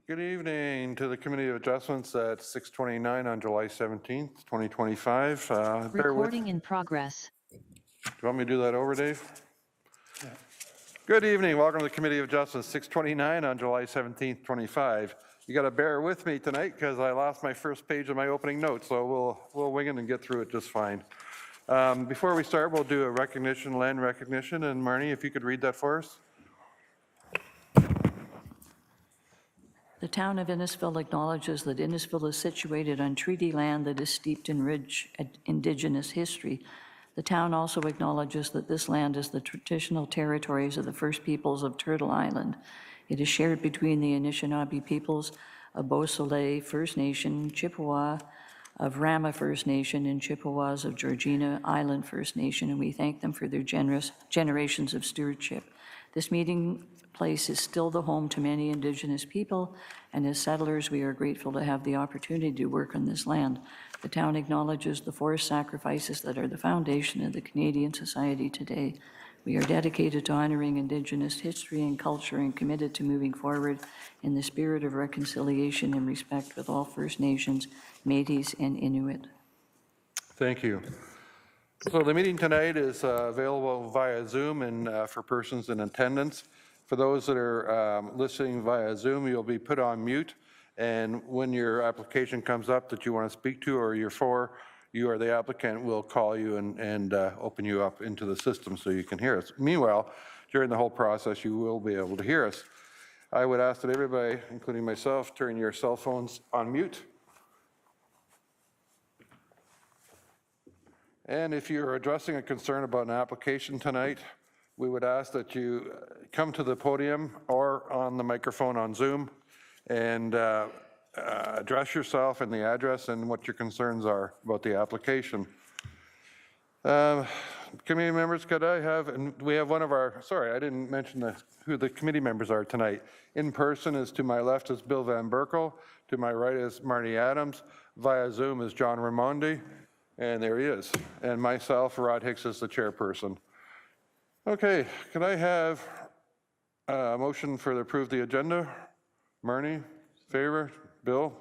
Good evening to the Committee of Adjustments at 6:29 on July 17th, 2025. Bear with. Recording in progress. Do you want me to do that over, Dave? Yeah. Good evening. Welcome to the Committee of Adjustments, 6:29 on July 17th, 25. You got to bear with me tonight because I lost my first page of my opening notes, so we'll wing it and get through it just fine. Before we start, we'll do a land recognition, and Marnie, if you could read that for us. The town of Innisfil acknowledges that Innisfil is situated on treaty land that is steeped in rich Indigenous history. The town also acknowledges that this land is the traditional territories of the First Peoples of Turtle Island. It is shared between the Anishinaabe peoples of Beausoleil First Nation, Chippewa of Rama First Nation, and Chippewas of Georgina Island First Nation, and we thank them for their generous generations of stewardship. This meeting place is still the home to many Indigenous people, and as settlers, we are grateful to have the opportunity to work on this land. The town acknowledges the forest sacrifices that are the foundation of the Canadian society today. We are dedicated to honoring Indigenous history and culture and committed to moving forward in the spirit of reconciliation and respect with all First Nations, Métis, and Inuit. Thank you. So the meeting tonight is available via Zoom and for persons in attendance. For those that are listening via Zoom, you'll be put on mute, and when your application comes up that you want to speak to or you're for, you or the applicant will call you and open you up into the system so you can hear us. Meanwhile, during the whole process, you will be able to hear us. I would ask that everybody, including myself, turn your cell phones on mute. And if you're addressing a concern about an application tonight, we would ask that you come to the podium or on the microphone on Zoom and address yourself and the address and what your concerns are about the application. Committee members, could I have, and we have one of our, sorry, I didn't mention who the committee members are tonight. In person is to my left is Bill Van Berkel, to my right is Marnie Adams, via Zoom is John Raimondi, and there he is. And myself, Rod Hicks, is the chairperson. Okay, can I have a motion for the approve the agenda? Marnie, favor? Bill?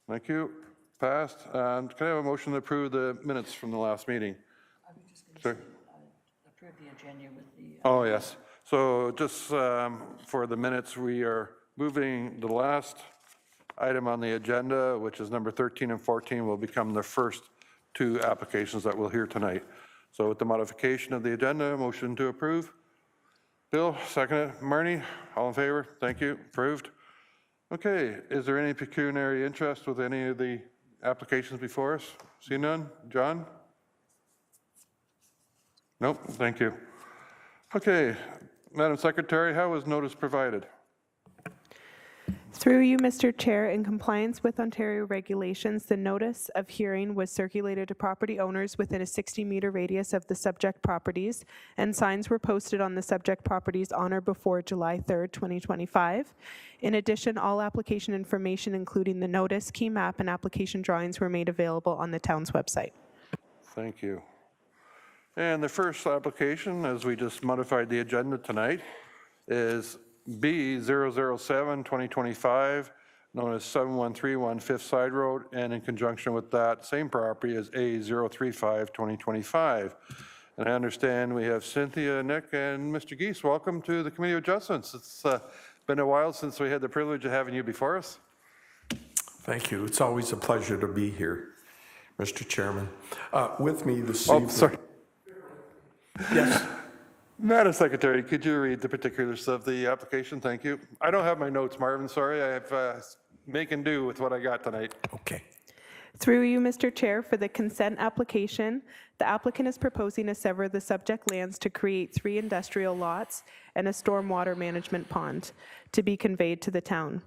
Thank you. Passed. Can I have a motion to approve the minutes from the last meeting? I was just going to say, approve the agenda with the... Oh, yes. So just for the minutes, we are moving the last item on the agenda, which is number 13 and 14, will become the first two applications that we'll hear tonight. So with the modification of the agenda, motion to approve. Bill, second. Marnie, all in favor? Thank you. Approved. Okay, is there any pecuniary interest with any of the applications before us? See none? John? Nope, thank you. Okay, Madam Secretary, how was notice provided? Through you, Mr. Chair, in compliance with Ontario regulations, the notice of hearing was circulated to property owners within a 60-meter radius of the subject properties, and signs were posted on the subject properties on or before July 3rd, 2025. In addition, all application information, including the notice, key map, and application drawings were made available on the town's website. Thank you. And the first application, as we just modified the agenda tonight, is B007-2025, known as 7131 Fifth Side Road, and in conjunction with that same property is A035-2025. And I understand we have Cynthia, Nick, and Mr. Geese. Welcome to the Committee of Adjustments. It's been a while since we had the privilege of having you before us. Thank you. It's always a pleasure to be here, Mr. Chairman. With me this evening. Oh, sorry. Yes. Madam Secretary, could you read the particulars of the application? Thank you. I don't have my notes, Marvin. Sorry, I have make and do with what I got tonight. Okay. Through you, Mr. Chair, for the consent application, the applicant is proposing to sever the subject lands to create 3 industrial lots and a stormwater management pond to be conveyed to the town.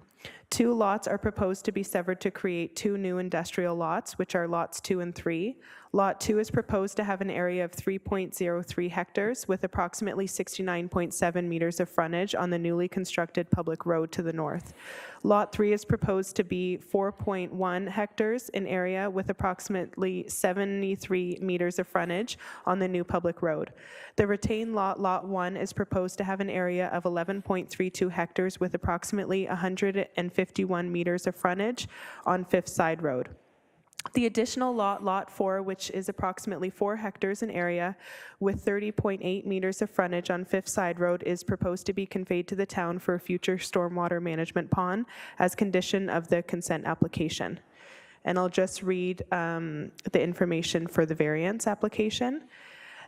2 lots are proposed to be severed to create 2 new industrial lots, which are lots 2 and 3. Lot 2 is proposed to have an area of 3.03 hectares with approximately 69.7 meters of frontage on the newly constructed public road to the north. Lot 3 is proposed to be 4.1 hectares in area with approximately 73 meters of frontage on the new public road. The retained lot, Lot 1, is proposed to have an area of 11.32 hectares with approximately 151 meters of frontage on Fifth Side Road. The additional lot, Lot 4, which is approximately 4 hectares in area with 30.8 meters of frontage on Fifth Side Road, is proposed to be conveyed to the town for a future stormwater management pond as condition of the consent application. And I'll just read the information for the variance application.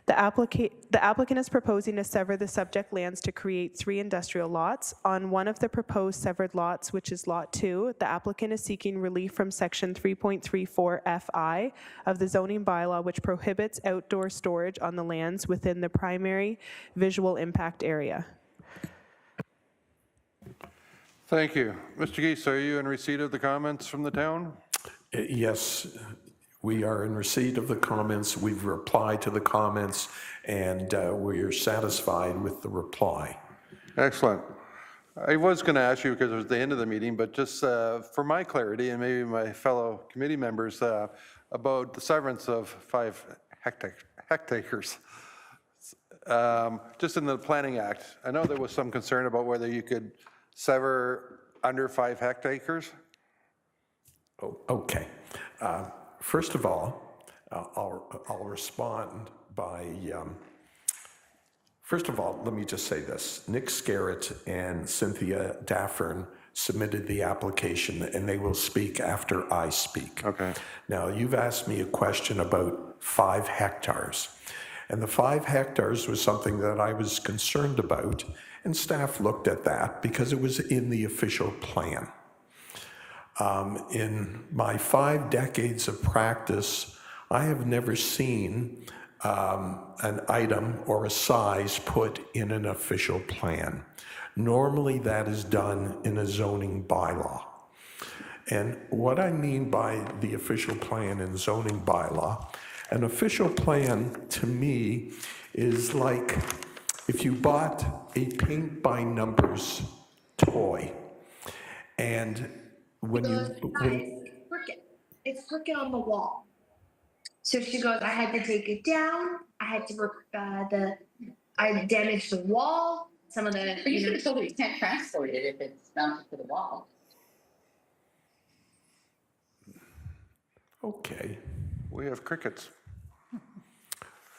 The applicant is proposing to sever the subject lands to create 3 industrial lots. On one of the proposed severed lots, which is Lot 2, the applicant is seeking relief from Section 3.34 FI of the zoning bylaw, which prohibits outdoor storage on the lands within the primary visual impact area. Thank you. Mr. Geese, are you in receipt of the comments from the town? Yes, we are in receipt of the comments. We've replied to the comments, and we are satisfied with the reply. Excellent. I was going to ask you, because it was the end of the meeting, but just for my clarity and maybe my fellow committee members, about the severance of 5 hectares. Just in the Planning Act, I know there was some concern about whether you could sever under 5 hectares. Oh, okay. First of all, I'll respond by, first of all, let me just say this. Nick Scarrett and Cynthia Daffern submitted the application, and they will speak after I speak. Okay. Now, you've asked me a question about 5 hectares. And the 5 hectares was something that I was concerned about, and staff looked at that because it was in the official plan. In my 5 decades of practice, I have never seen an item or a size put in an official plan. Normally that is done in a zoning bylaw. And what I mean by the official plan and zoning bylaw, an official plan to me is like if you bought a paint by numbers toy, and when it's crooked on the wall. So she goes, I had to take it down. I had to I damaged the wall. Some of the, But you should have told her you can't transport it if it's mounted to the wall. okay. We have crickets.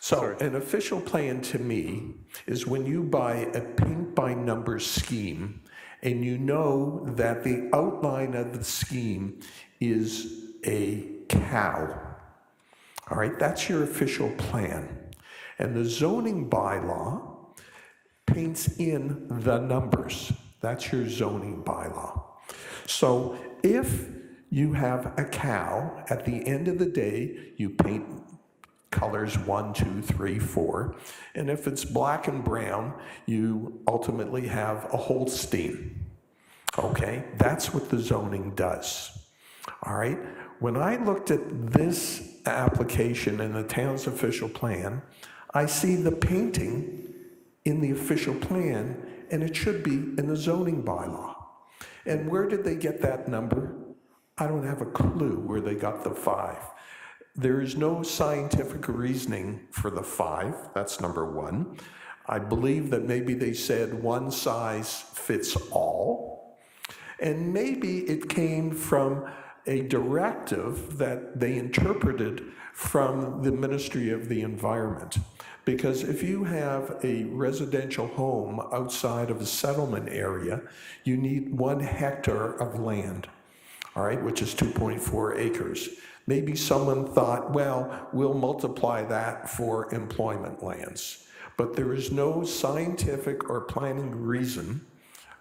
So an official plan to me is when you buy a paint by numbers scheme and you know that the outline of the scheme is a cow. All right, that's your official plan. And the zoning bylaw paints in the numbers. That's your zoning bylaw. So if you have a cow, at the end of the day, you paint colors 1, 2, 3, 4. And if it's black and brown, you ultimately have a Holstein. Okay, that's what the zoning does. All right, when I looked at this application in the town's official plan, I see the painting in the official plan, and it should be in the zoning bylaw. And where did they get that number? I don't have a clue where they got the 5. There is no scientific reasoning for the 5, that's number 1. I believe that maybe they said one size fits all, and maybe it came from a directive that they interpreted from the Ministry of the Environment. Because if you have a residential home outside of a settlement area, you need 1 hectare of land, all right, which is 2.4 acres. Maybe someone thought, well, we'll multiply that for employment lands. But there is no scientific or planning reason,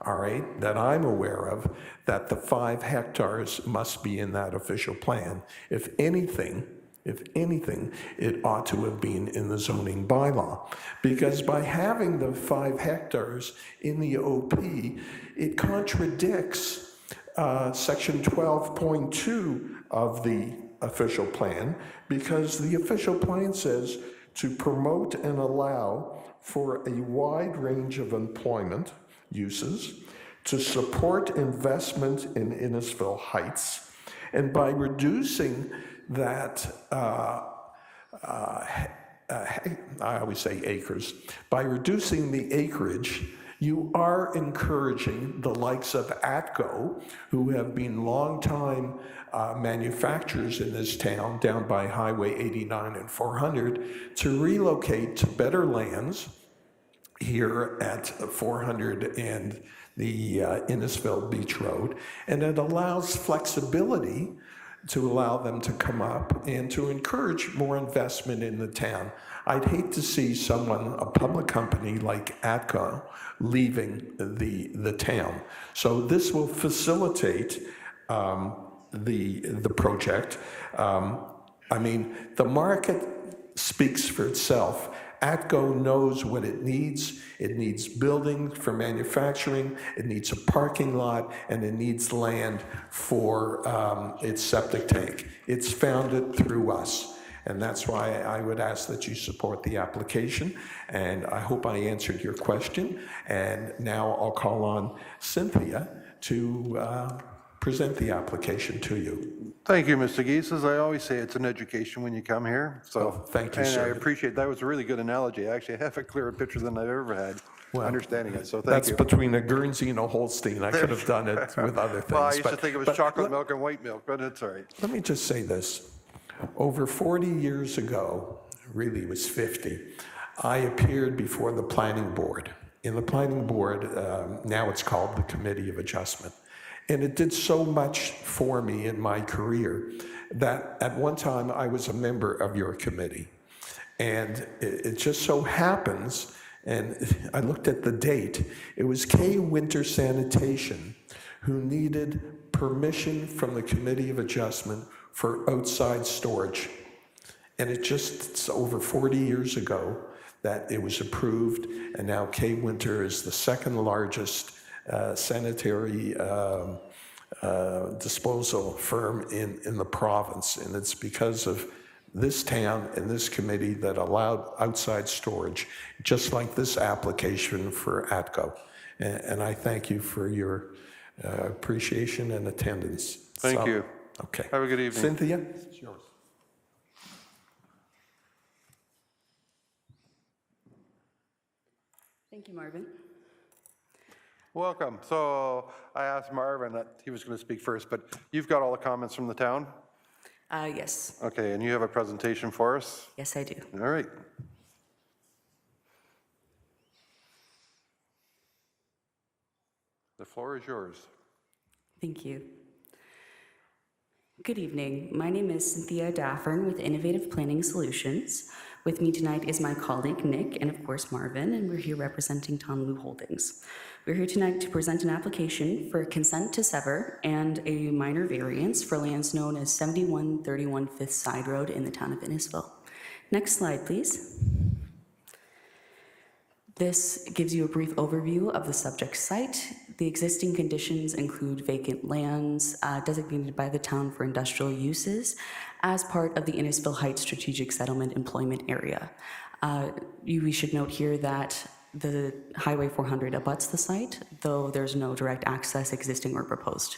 all right, that I'm aware of, that the 5 hectares must be in that official plan. If anything, it ought to have been in the zoning bylaw. Because by having the 5 hectares in the OP, it contradicts Section 12.2 of the official plan, because the official plan says to promote and allow for a wide range of employment uses, to support investment in Innisfil Heights, and by reducing that, I always say acres, by reducing the acreage, you are encouraging the likes of ATCO, who have been longtime manufacturers in this town down by Highway 89 and 400, to relocate to better lands here at 400 and the Innisfil Beach Road, and it allows flexibility to allow them to come up and to encourage more investment in the town. I'd hate to see someone, a public company like ATCO, leaving the town. So this will facilitate the project. I mean, the market speaks for itself. ATCO knows what it needs. It needs buildings for manufacturing, it needs a parking lot, and it needs land for its septic tank. It's found it through us. And that's why I would ask that you support the application. And I hope I answered your question. And now I'll call on Cynthia to present the application to you. Thank you, Mr. Geese. As I always say, it's an education when you come here. So Oh, thank you, and sir. I appreciate that. Was a really good analogy. I actually have a clearer picture than I've ever had understanding it. So thank That's you. between a Guernsey and a Holstein. I could have done it with other things. Well, I used to but- think it was but chocolate milk and white milk, but it's all right. Let me just say this. Over 40 years ago, really it was 50, I appeared before the planning board. In the planning board, now it's called the Committee of Adjustment. And it did so much for me in my career that at one time I was a member of your committee. And it just so happens, and I looked at the date, it was Kay Winter Sanitation who needed permission from the Committee of Adjustment for outside storage. And it's over 40 years ago that it was approved, and now Kay Winter is the second largest sanitary disposal firm in the province. And it's because of this town and this committee that allowed outside storage, just like this application for ATCO. And I thank you for your appreciation and attendance. Thank you. Okay. Have a good evening. Cynthia, it's yours. Thank you, Marvin. Welcome. So I asked Marvin that he was going to speak first, but you've got all the comments from the town? Yes. Okay, and you have a presentation for us? Yes, I do. All right. The floor is yours. Thank you. Good evening. My name is Cynthia Daffern with Innovative Planning Solutions. With me tonight is my colleague Nick and of course Marvin, and we're here representing Tom Lu Holdings. We're here tonight to present an application for consent to sever and a minor variance for lands known as 7131 Fifth Side Road in the town of Innisfil. Next slide, please. This gives you a brief overview of the subject site. The existing conditions include vacant lands designated by the town for industrial uses as part of the Innisfil Heights Strategic Settlement Employment Area. We should note here that the Highway 400 abuts the site, though there's no direct access existing or proposed.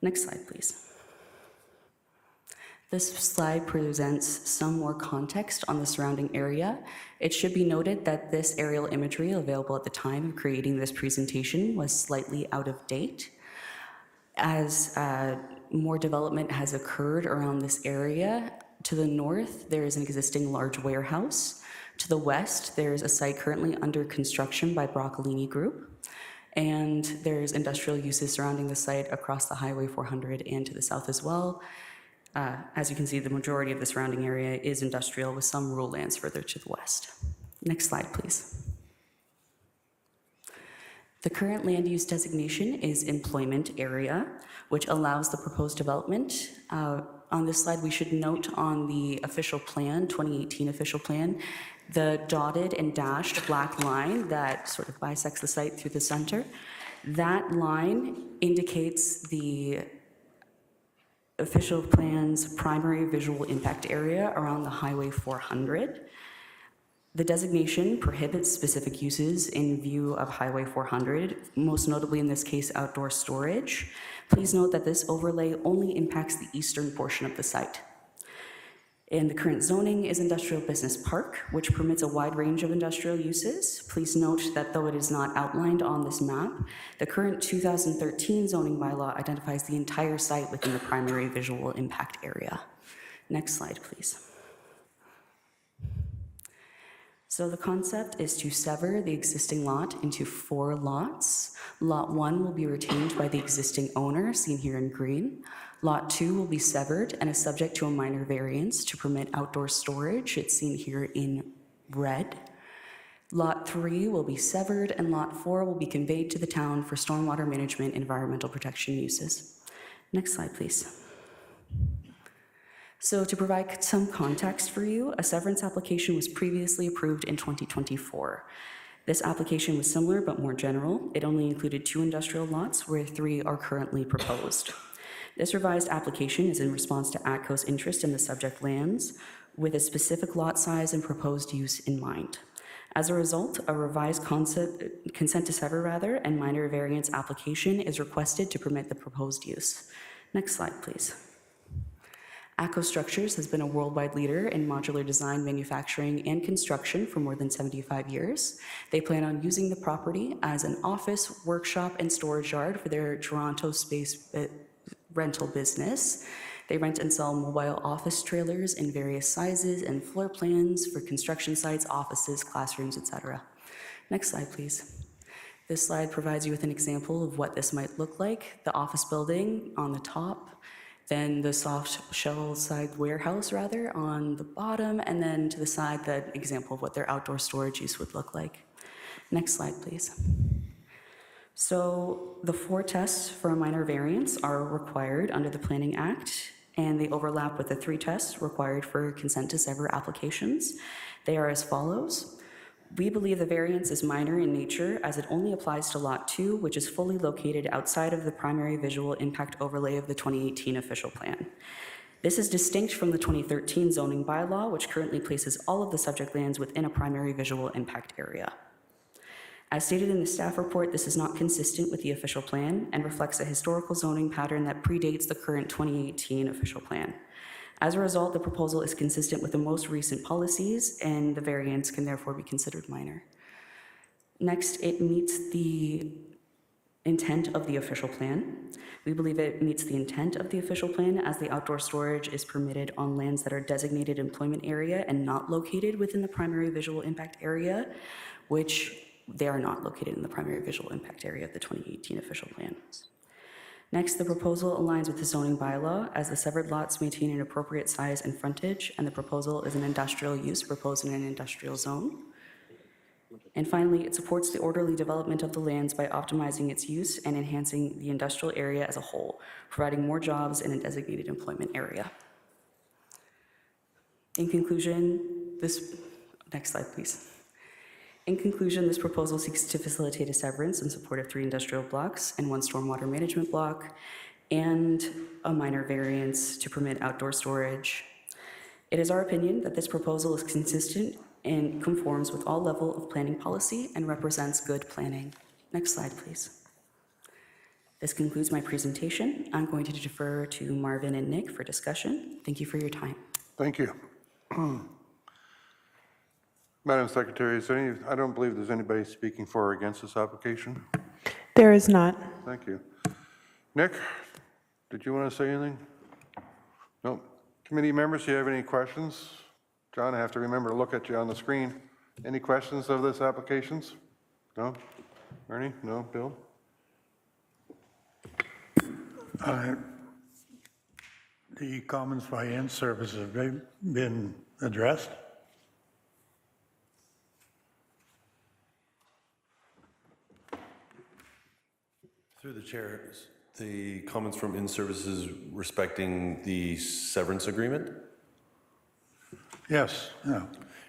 Next slide, please. This slide presents some more context on the surrounding area. It should be noted that this aerial imagery available at the time of creating this presentation was slightly out of date. As more development has occurred around this area, to the north, there is an existing large warehouse. To the west, there's a site currently under construction by Broccolini Group. And there's industrial uses surrounding the site across the Highway 400 and to the south as well. As you can see, the majority of the surrounding area is industrial with some rural lands further to the west. Next slide, please. The current land use designation is employment area, which allows the proposed development. On this slide, we should note on the official plan, 2018 official plan, the dotted and dashed black line that sort of bisects the site through the center. That line indicates the official plan's primary visual impact area around the Highway 400. The designation prohibits specific uses in view of Highway 400, most notably in this case, outdoor storage. Please note that this overlay only impacts the eastern portion of the site. And the current zoning is Industrial Business Park, which permits a wide range of industrial uses. Please note that though it is not outlined on this map, the current 2013 zoning bylaw identifies the entire site within the primary visual impact area. Next slide, please. So the concept is to sever the existing lot into 4 lots. Lot 1 will be retained by the existing owner, seen here in green. Lot 2 will be severed and is subject to a minor variance to permit outdoor storage. It's seen here in red. Lot 3 will be severed and Lot 4 will be conveyed to the town for stormwater management and environmental protection uses. Next slide, please. So to provide some context for you, a severance application was previously approved in 2024. This application was similar but more general. It only included 2 industrial lots where 3 are currently proposed. This revised application is in response to ATCO's interest in the subject lands with a specific lot size and proposed use in mind. As a result, a revised consent to sever and minor variance application is requested to permit the proposed use. Next slide, please. ATCO Structures has been a worldwide leader in modular design, manufacturing, and construction for more than 75 years. They plan on using the property as an office, workshop, and storage yard for their Toronto space rental business. They rent and sell mobile office trailers in various sizes and floor plans for construction sites, offices, classrooms, etc. Next slide, please. This slide provides you with an example of what this might look like. The office building on the top, then the soft shell side warehouse on the bottom, and then to the side, that example of what their outdoor storage use would look like. Next slide, please. So the 4 tests for a minor variance are required under the Planning Act, and they overlap with the 3 tests required for consent to sever applications. They are as follows. We believe the variance is minor in nature as it only applies to Lot 2, which is fully located outside of the primary visual impact overlay of the 2018 official plan. This is distinct from the 2013 zoning bylaw, which currently places all of the subject lands within a primary visual impact area. As stated in the staff report, this is not consistent with the official plan and reflects a historical zoning pattern that predates the current 2018 official plan. As a result, the proposal is consistent with the most recent policies, and the variance can therefore be considered minor. Next, it meets the intent of the official plan. We believe it meets the intent of the official plan as the outdoor storage is permitted on lands that are designated employment area and not located within the primary visual impact area, which they are not located in the primary visual impact area of the 2018 official plan. Next, the proposal aligns with the zoning bylaw as the severed lots maintain an appropriate size and frontage, and the proposal is an industrial use proposed in an industrial zone. And finally, it supports the orderly development of the lands by optimizing its use and enhancing the industrial area as a whole, providing more jobs in a designated employment area. In conclusion, next slide, please. In conclusion, this proposal seeks to facilitate a severance in support of 3 industrial blocks and 1 stormwater management block, and a minor variance to permit outdoor storage. It is our opinion that this proposal is consistent and conforms with all level of planning policy and represents good planning. Next slide, please. This concludes my presentation. I'm going to defer to Marvin and Nick for discussion. Thank you for your time. Thank you. Madam Secretary, is there any, I don't believe there's anybody speaking for or against this application. There is not. Thank you. Nick, did you want to say anything? No. Committee members, do you have any questions? John, I have to remember to look at you on the screen. Any questions of this applications? No? Ernie? No? Bill? The comments by in-service, have they been addressed? Through the chair, the comments from in-services respecting the severance agreement? Yes, yeah.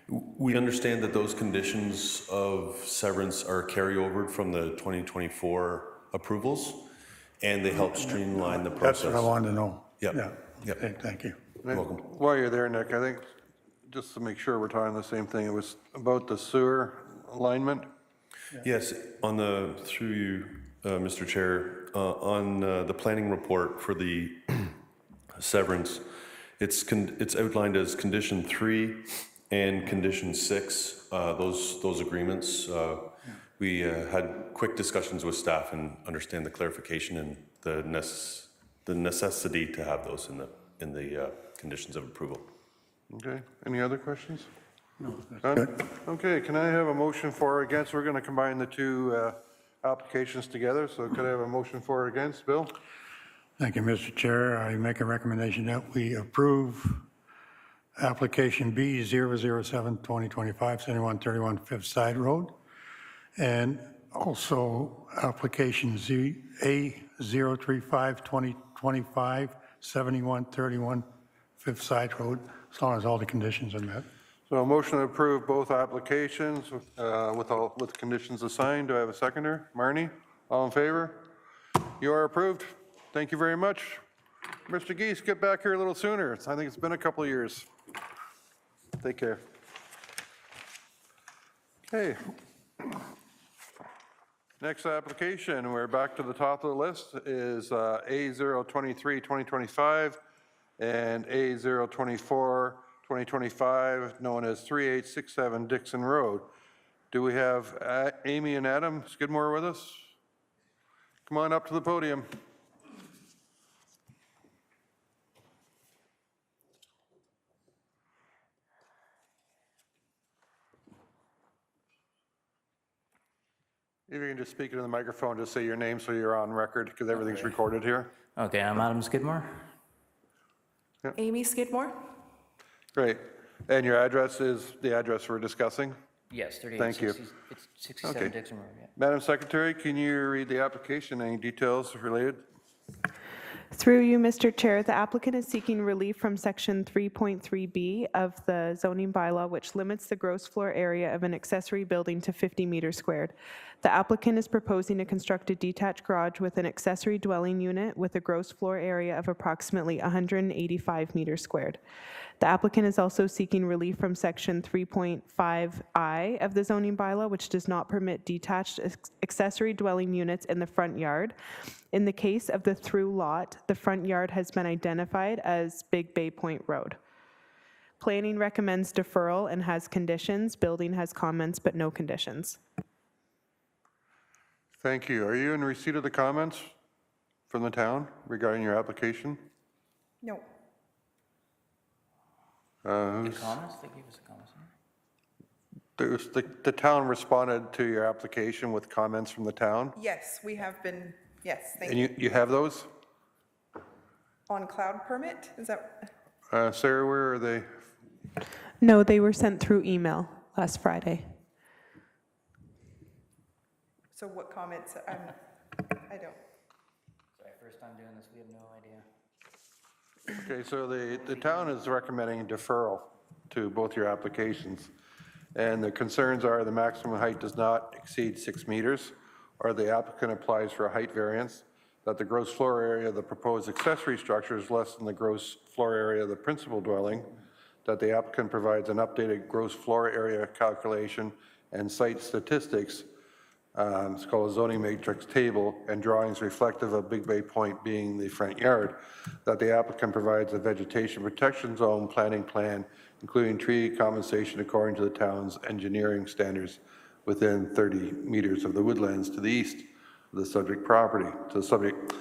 We understand that those conditions of severance are carryover from the 2024 approvals, and they help streamline the process. That's what I wanted to know. Yep. Yeah. Yep. Okay, thank you. You're welcome. While you're there, Nick, I think, just to make sure we're talking the same thing, it was about the sewer alignment. Yes, through you, Mr. Chair, on the planning report for the severance, it's outlined as condition 3 and condition 6, those agreements. We had quick discussions with staff and understand the clarification and the necessity to have those in the conditions of approval. Okay, any other questions? No, that's None? good. Okay, can I have a motion for or against? We're going to combine the two applications together, so could I have a motion for or against? Bill? Thank you, Mr. Chair. I make a recommendation that we approve application B 007-2025, 7131 Fifth Side Road, and also application A 035-2025, 7131 Fifth Side Road, as long as all the conditions are met. So a motion to approve both applications with conditions assigned. Do I have a seconder? Marnie? All in favor? You are approved. Thank you very much. Mr. Geese, get back here a little sooner. I think it's been a couple of years. Take care. Okay. Next application, we're back to the top of the list, is A023-2025 and A024-2025, known as 3867 Dixon Road. Do we have Amy and Adam Skidmore with us? Come on up to the podium. If you can just speak into the microphone, just say your name so you're on record, because everything's recorded here. Okay, I'm Adam Skidmore. Amy Skidmore? Great. And your address is the address we're discussing? Yes, 38. Thank you. It's 67 Okay. Dixon Road, yeah. Madam Secretary, can you read the application? Any details related? Through you, Mr. Chair, the applicant is seeking relief from Section 3.3B of the zoning bylaw, which limits the gross floor area of an accessory building to 50 meters squared. The applicant is proposing to construct a detached garage with an accessory dwelling unit with a gross floor area of approximately 185 meters squared. The applicant is also seeking relief from Section 3.5I of the zoning bylaw, which does not permit detached accessory dwelling units in the front yard. In the case of the through lot, the front yard has been identified as Big Bay Point Road. Planning recommends deferral and has conditions. Building has comments but no conditions. Thank you. Are you in receipt of the comments from the town regarding your application? No. The comments, they gave us the comments. The town responded to your application with comments from the town? Yes, we have been, yes, thank And you. you have those? On cloud permit, is that? Sarah, where are they? No, they were sent through email last Friday. So what comments, I don't. Sorry, first time doing this, we have no idea. Okay, so the town is recommending deferral to both your applications. And the concerns are the maximum height does not exceed 6 meters, or the applicant applies for a height variance, that the gross floor area of the proposed accessory structure is less than the gross floor area of the principal dwelling, that the applicant provides an updated gross floor area calculation and site statistics, it's called a zoning matrix table, and drawings reflective of Big Bay Point being the front yard, that the applicant provides a vegetation protection zone planning plan, including tree compensation according to the town's engineering standards within 30 meters of the woodlands to the east of the subject property, to the subject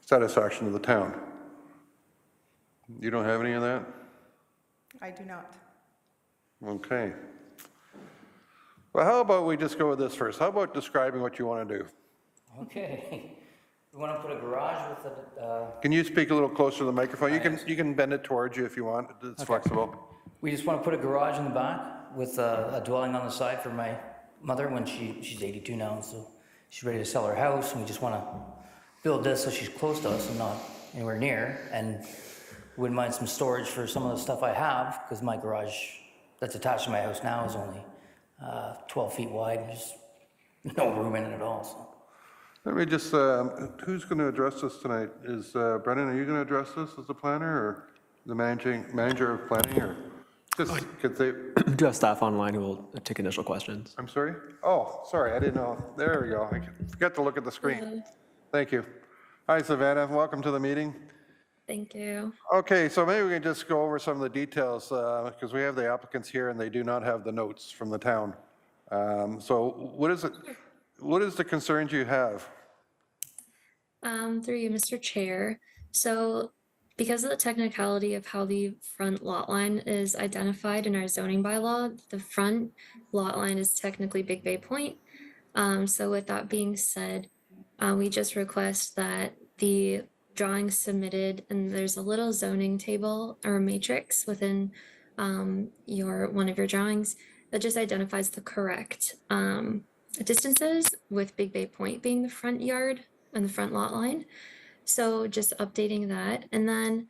satisfaction of the town. You don't have any of that? I do not. Okay. Well, how about we just go with this first? How about describing what you want to do? Okay. We want to put a garage with a, Can you speak a little closer to the microphone? You can bend it towards you if you want. It's flexible. we just want to put a garage in the back with a dwelling on the side for my mother when she's 82 now, so she's ready to sell her house, and we just want to build this so she's close to us and not anywhere near, and wouldn't mind some storage for some of the stuff I have, because my garage that's attached to my house now is only 12 feet wide. There's no room in it at all. So. Let me just, who's going to address this tonight? Is Brennan, are you going to address this as the planner or the manager of planning or? Just because they, Do have staff online who will take initial questions. I'm sorry? Oh, sorry, I didn't know. There we go. I forgot to look at the screen. Thank you. Hi, Savannah. Welcome to the meeting. Thank you. Okay, so maybe we can just go over some of the details because we have the applicants here and they do not have the notes from the town. So what is the concerns you have? Through you, Mr. Chair. So because of the technicality of how the front lot line is identified in our zoning bylaw, the front lot line is technically Big Bay Point. So with that being said, we just request that the drawings submitted, and there's a little zoning table or matrix within one of your drawings that just identifies the correct distances, with Big Bay Point being the front yard and the front lot line. So just updating that. And then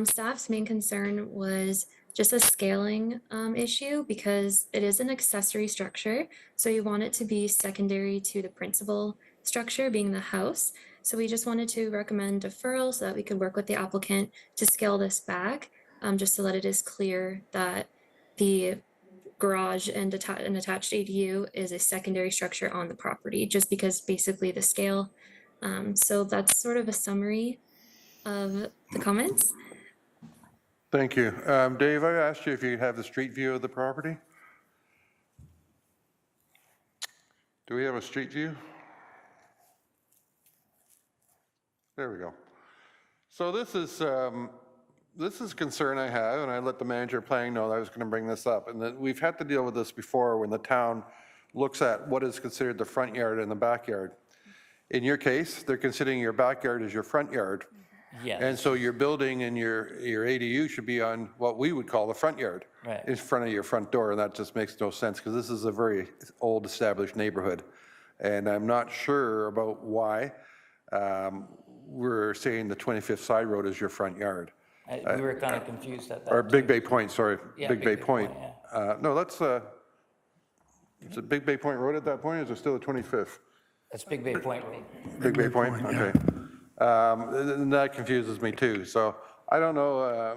staff's main concern was just a scaling issue because it is an accessory structure. So you want it to be secondary to the principal structure being the house. So we just wanted to recommend deferral so that we could work with the applicant to scale this back, just so that it is clear that the garage and an attached ADU is a secondary structure on the property, just because basically the scale. So that's sort of a summary of the comments. Thank you. Dave, I asked you if you have the street view of the property. Do we have a street view? There we go. So this is a concern I have, and I let the manager of planning know that I was going to bring this up. And that we've had to deal with this before when the town looks at what is considered the front yard and the backyard. In your case, they're considering your backyard as your front yard. Yes. And so your building and your ADU should be on what we would call the front yard. Right. In front of your front door, and that just makes no sense because this is a very old established neighborhood. And I'm not sure about why we're saying the 25th Side Road is your front yard. We were kind of confused at that. Or too. Big Bay Point, sorry, Yeah, Big Bay Point. yeah. No, that's, is it Big Bay Point Road at that point, or is it still the 25th? That's Big Bay Point Road. Big Bay Point, okay. And that confuses me too, so I don't know.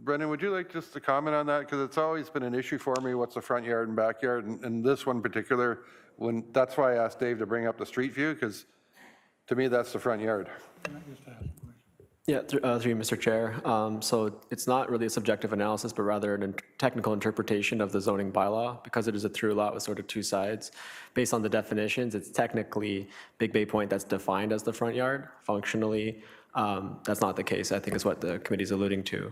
Brendan, would you like just to comment on that? Because it's always been an issue for me, what's the front yard and backyard, and this one in particular, that's why I asked Dave to bring up the street view, because to me, that's the front yard. Yeah, through you, Mr. Chair. So it's not really a subjective analysis, but rather a technical interpretation of the zoning bylaw. Because it is a through lot with sort of two sides, based on the definitions, it's technically Big Bay Point that's defined as the front yard. Functionally, that's not the case, I think is what the committee's alluding to.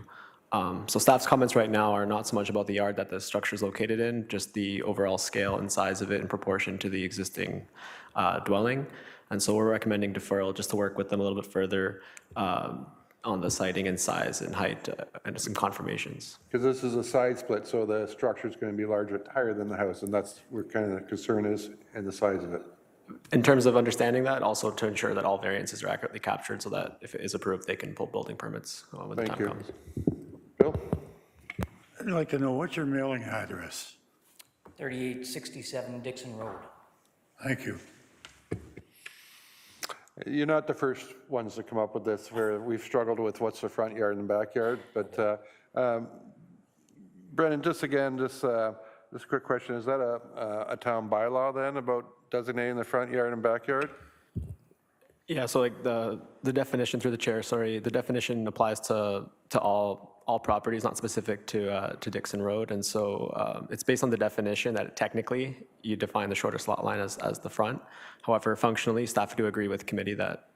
So staff's comments right now are not so much about the yard that the structure is located in, just the overall scale and size of it in proportion to the existing dwelling. And so we're recommending deferral just to work with them a little bit further on the siting and size and height and some confirmations. Because this is a side split, so the structure is going to be larger, higher than the house, and that's where kind of the concern is, and the size of it. In terms of understanding that, also to ensure that all variances are accurately captured so that if it is approved, they can pull building permits when the Thank time you. comes. Bill? I'd like to know what's your mailing address? 3867 Dixon Road. Thank you. You're not the first ones to come up with this, where we've struggled with what's the front yard and backyard. But Brendan, just again, this quick question, is that a town bylaw then about designating the front yard and backyard? Yeah, so like the definition through the chair, sorry, the definition applies to all properties, not specific to Dixon Road. And so it's based on the definition that technically you define the shortest lot line as the front. However, functionally, staff do agree with the committee that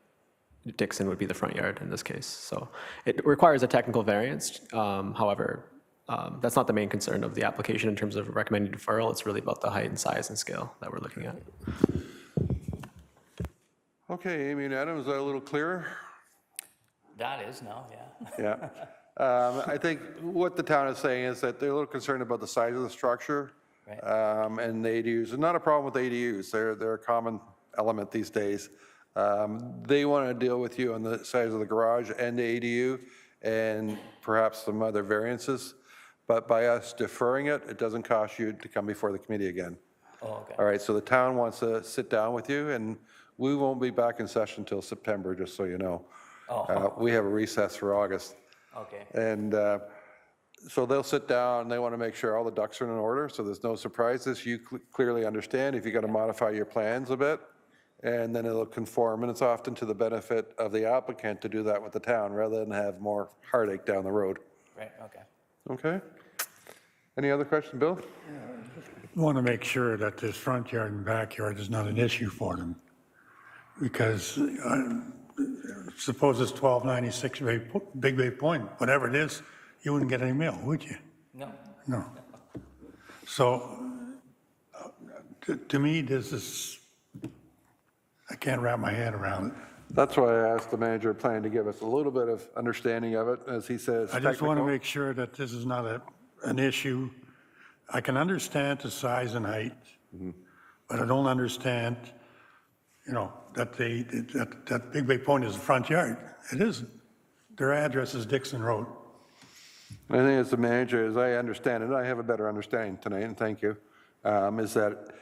Dixon would be the front yard in this case. So it requires a technical variance. However, that's not the main concern of the application in terms of recommending deferral. It's really about the height and size and scale that we're looking at. Okay, Amy and Adam, is that a little clearer? That is now, yeah. Yeah. I think what the town is saying is that they're a little concerned about the size of the structure. Right. And the ADUs. It's not a problem with ADUs. They're a common element these days. They want to deal with you on the size of the garage and the ADU and perhaps some other variances. But by us deferring it, it doesn't cost you to come before the committee again. Oh, okay. All right, so the town wants to sit down with you, and We won't be back in session till September, just so you know. Oh, We have a recess for August. okay. And so they'll sit down, they want to make sure all the ducks are in order, so there's no surprises. You clearly understand if you got to modify your plans a bit, and then it'll conform, and it's often to the benefit of the applicant to do that with the town, rather than have more heartache down the road. Right, okay. Okay? Any other question, Bill? Want to make sure that this front yard and backyard is not an issue for them. Because suppose it's 1296 Big Bay Point, whatever it is, you wouldn't get any mail, would you? No, No. So to me, this is, I can't wrap my head around it. That's why I asked the manager of planning to give us a little bit of understanding of it, as he says. I just want to technical. make sure that this is not an issue. I can understand the size and height, but I don't understand, that that Big Bay Point is the front yard. It isn't. Their address is Dixon Road. I think as the manager, as I understand it, I have a better understanding tonight, and thank you, is that,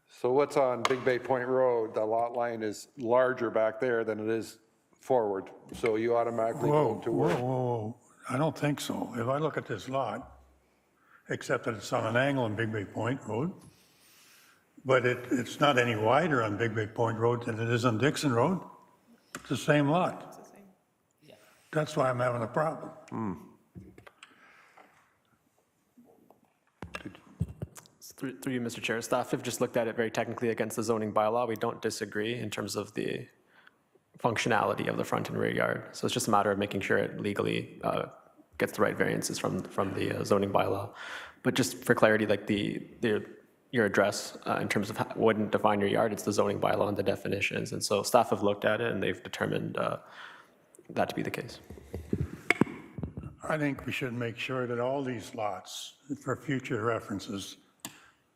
so what's on Big Bay Point Road, the lot line is larger back there than it is forward, so you automatically go Whoa, to whoa, where. whoa. I don't think so. If I look at this lot, except that it's on an angle on Big Bay Point Road, but it's not any wider on Big Bay Point Road than it is on Dixon Road. It's the same lot. That's why I'm having a problem. Through you, Mr. Chair, staff have just looked at it very technically against the zoning bylaw. We don't disagree in terms of the functionality of the front and rear yard. So it's just a matter of making sure it legally gets the right variances from the zoning bylaw. But just for clarity, like your address in terms of wouldn't define your yard, it's the zoning bylaw and the definitions. And so staff have looked at it and they've determined that to be the case. I think we should make sure that all these lots, for future references,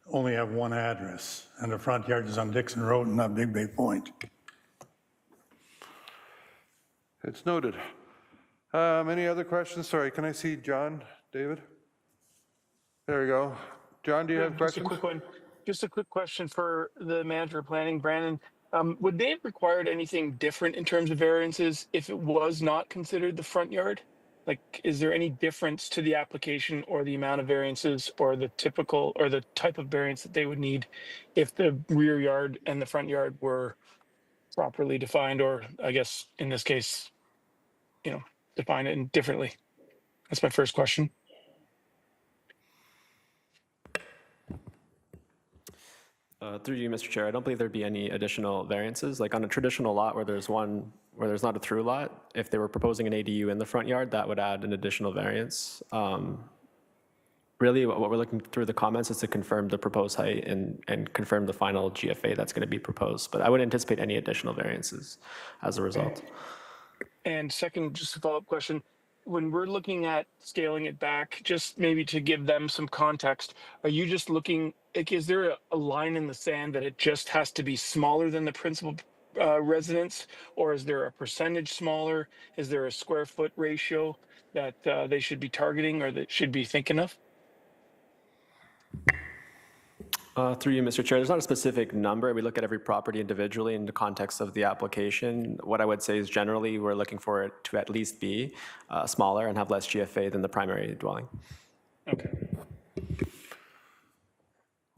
only have one address, and the front yard is on Dixon Road and not Big Bay Point. It's noted. Any other questions? Sorry, can I see John, David? There we go. John, do you have questions? Just a quick one. Just a quick question for the manager of planning, Brandon. Would they have required anything different in terms of variances if it was not considered the front yard? Like, is there any difference to the application or the amount of variances or the typical or the type of variance that they would need if the rear yard and the front yard were properly defined, or I guess in this case, define it differently? That's my first question. Through you, Mr. Chair, I don't believe there'd be any additional variances. Like on a traditional lot where there's not a through lot, if they were proposing an ADU in the front yard, that would add an additional variance. Really, what we're looking through the comments is to confirm the proposed height and confirm the final GFA that's going to be proposed. But I would anticipate any additional variances as a result. And second, just a follow-up question. When we're looking at scaling it back, just maybe to give them some context, are you just looking, like, is there a line in the sand that it just has to be smaller than the principal residence? Or is there a percentage smaller? Is there a square foot ratio that they should be targeting or that should be thinking of? Through you, Mr. Chair, there's not a specific number. We look at every property individually in the context of the application. What I would say is generally we're looking for it to at least be smaller and have less GFA than the primary dwelling. Okay.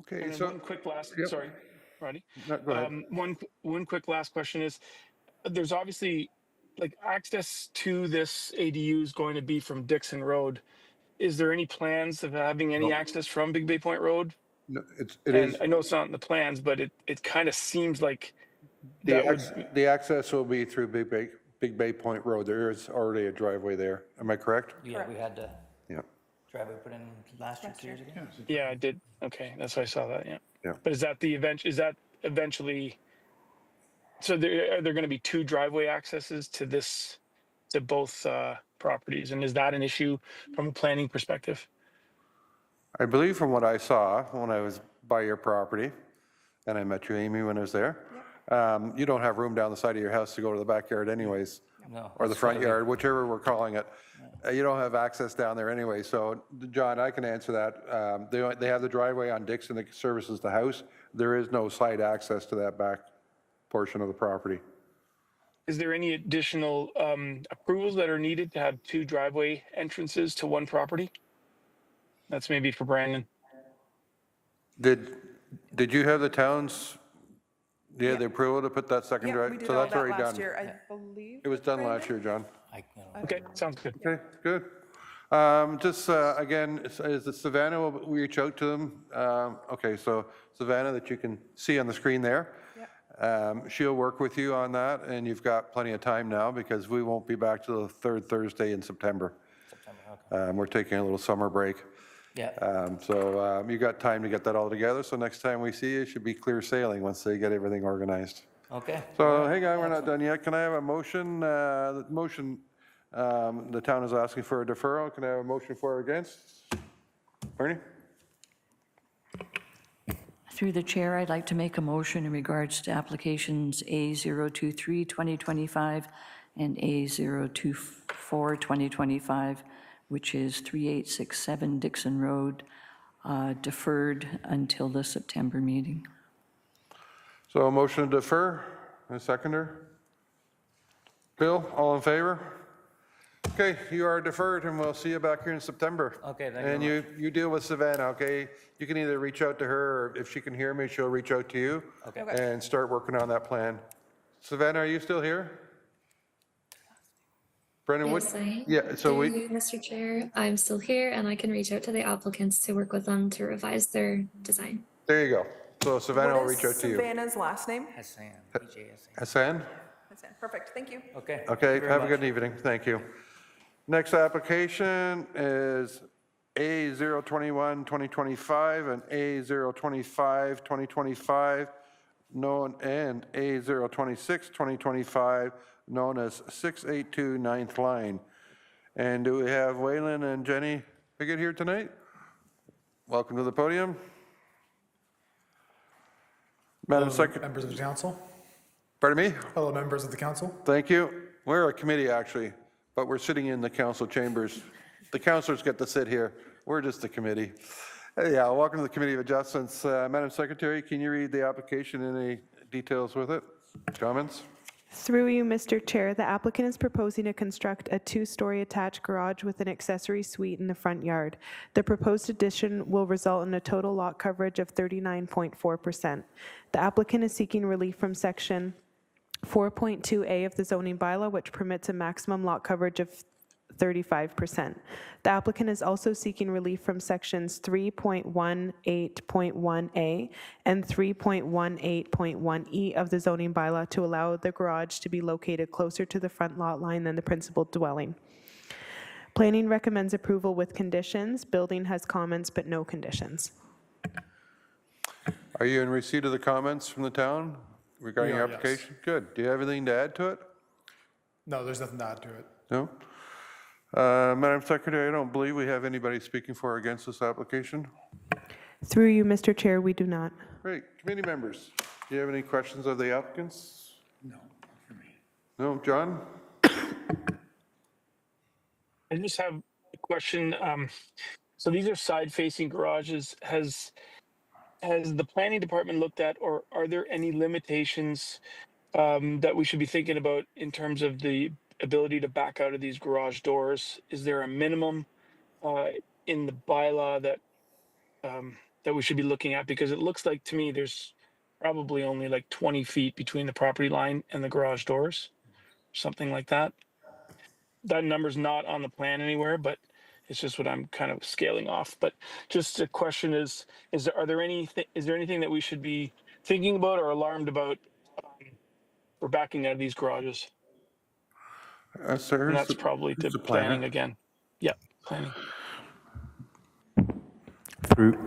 Okay, And then so. one quick last, Yep. sorry, Roddy. No, go ahead. One quick last question is, there's obviously, like, access to this ADU is going to be from Dixon Road. Is there any plans of having any access from Big Bay Point Road? No, it And is, I know it's not in the plans, but it kind of seems like that would, the access will be through Big Bay Point Road. There is already a driveway there. Am I correct? Yeah, we had the Yeah. driveway put in last year, 2 years ago. yeah, I did. Okay, that's why I saw that, yeah. Yeah. But is that eventually, so are there going to be two driveway accesses to both properties? And is that an issue from a planning perspective? I believe from what I saw when I was by your property, and I met you, Amy, when I was there, you don't have room down the side of your house to go to the backyard anyways, No. or the front yard, whichever we're calling it. You don't have access down there anyway. So, John, I can answer that. They have the driveway on Dixon that services the house. There is no side access to that back portion of the property. Is there any additional approvals that are needed to have 2 driveway entrances to one property? That's maybe for Brandon. Did you have the town's, the approval to put that second Yeah, drive? we did So all that's that already last done. year, I believe. It was done last year, John. Okay, sounds good. Okay, good. Just, again, is it Savannah will reach out to them? Okay, so Savannah, that you can see on the screen there. She'll work with you on that, and you've got plenty of time now because we won't be back to the third Thursday in September. We're taking a little summer break. Yeah. So you got time to get that all together, so next time we see you, it should be clear sailing once they get everything organized. Okay. So, hang on, we're not done yet. Can I have a motion? The motion, the town is asking for a deferral. Can I have a motion for or against? Bernie? Through the chair, I'd like to make a motion in regards to applications A023 2025 and A024 2025, which is 3867 Dixon Road, deferred until the September meeting. So a motion to defer, a seconder? Bill, all in favor? Okay, you are deferred, and we'll see you back here in September. Okay, thank you And very you deal with Savannah, okay? You can either reach out to her, or if she can hear me, she'll reach out to you. Okay. And start working on that plan. Savannah, are you still here? Brendan, what? Yes, I am. Yeah, so Through you, Mr. Chair, I'm still here and I can reach out to the applicants to work with them to revise their design. there you go. So Savannah will What reach is out to you. Savannah's last name? Hassan, BJ Hassan? Perfect, thank you. Okay. Okay, have a good evening. Thank you. Next application is A021 2025 and A025 2025, known, and A026 2025, known as 682 9th Line. And do we have Waylon and Jenny Piggott here tonight? Welcome to the podium. Madam Secretary. Members of the council, Pardon me? fellow members of the council. Thank you. We're a committee, actually, but we're sitting in the council chambers. The councilors get to sit here. We're just a committee. Yeah, welcome to the Committee of Adjustments. Madam Secretary, can you read the application, any details with it? Comments? Through you, Mr. Chair, the applicant is proposing to construct a 2-story attached garage with an accessory suite in the front yard. The proposed addition will result in a total lot coverage of 39.4%. The applicant is seeking relief from section 4.2A of the zoning bylaw, which permits a maximum lot coverage of 35%. The applicant is also seeking relief from sections 3.18.1A and 3.18.1E of the zoning bylaw to allow the garage to be located closer to the front lot line than the principal dwelling. Planning recommends approval with conditions. Building has comments but no conditions. Are you in receipt of the comments from the town regarding your We are, yes. application? Good. Do you have anything to add to it? No, there's nothing to add to it. No? Madam Secretary, I don't believe we have anybody speaking for or against this application. Through you, Mr. Chair, we do not. Great. Committee members, do you have any questions of the applicants? No, not for me. No, John? I just have a question. So these are side-facing garages. Has the planning department looked at, or are there any limitations that we should be thinking about in terms of the ability to back out of these garage doors? Is there a minimum in the bylaw that we should be looking at? Because it looks like to me there's probably only like 20 feet between the property line and the garage doors, something like that. That number's not on the plan anywhere, but it's just what I'm kind of scaling off. But just the question is there anything that we should be thinking about or alarmed about for backing out of these garages? Sir, And that's probably who's to the planner? planning again. Yeah, planning. Through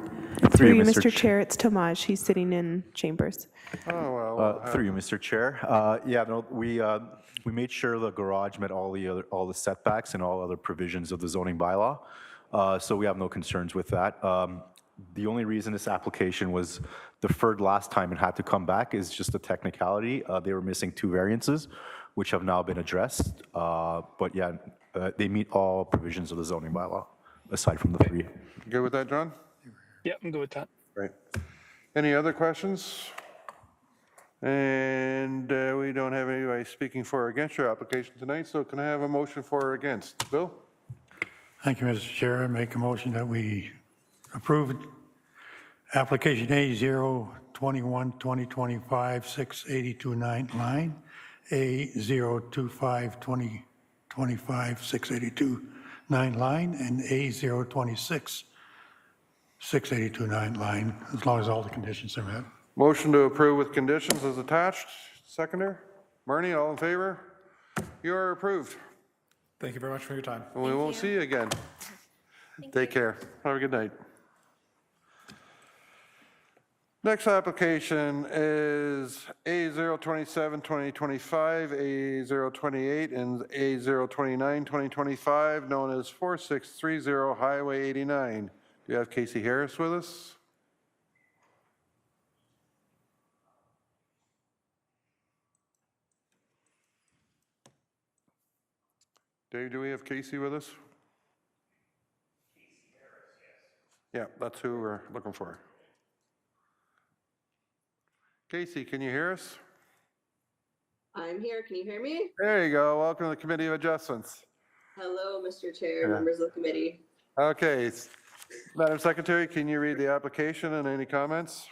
you, Mr. Chair, it's Tomaj. He's sitting in chambers. Oh, well. Through you, Mr. Chair. Yeah, no, we made sure the garage met all the setbacks and all other provisions of the zoning bylaw. So we have no concerns with that. The only reason this application was deferred last time and had to come back is just a technicality. They were missing 2 variances, which have now been addressed. But yeah, they meet all provisions of the zoning bylaw, aside from the 3. Good with that, John? Yeah, I'm good with that. Right. Any other questions? And we don't have anybody speaking for or against your application tonight, so can I have a motion for or against? Bill? Thank you, Mr. Chair. I make a motion that we approve application A021-2025, 682 line, A025-2025, 682 line, and A026, 682 line, as long as all the conditions are met. Motion to approve with conditions is attached. Seconder? Marnie, all in favor? You are approved. Thank you very much for your time. And we won't see you again. Take care. Have a good night. Next application is A027, 2025, A028, and A029, 2025, known as 4630 Highway 89. Do you have Casey Harris with us? Dave, do we have Casey with us? Yeah, that's who we're looking for. Casey, can you hear us? I'm here. Can you hear me? There you go. Welcome to the Committee of Adjustments. Hello, Mr. Chair, members of the committee. Okay, Madam Secretary, can you read the application and any comments?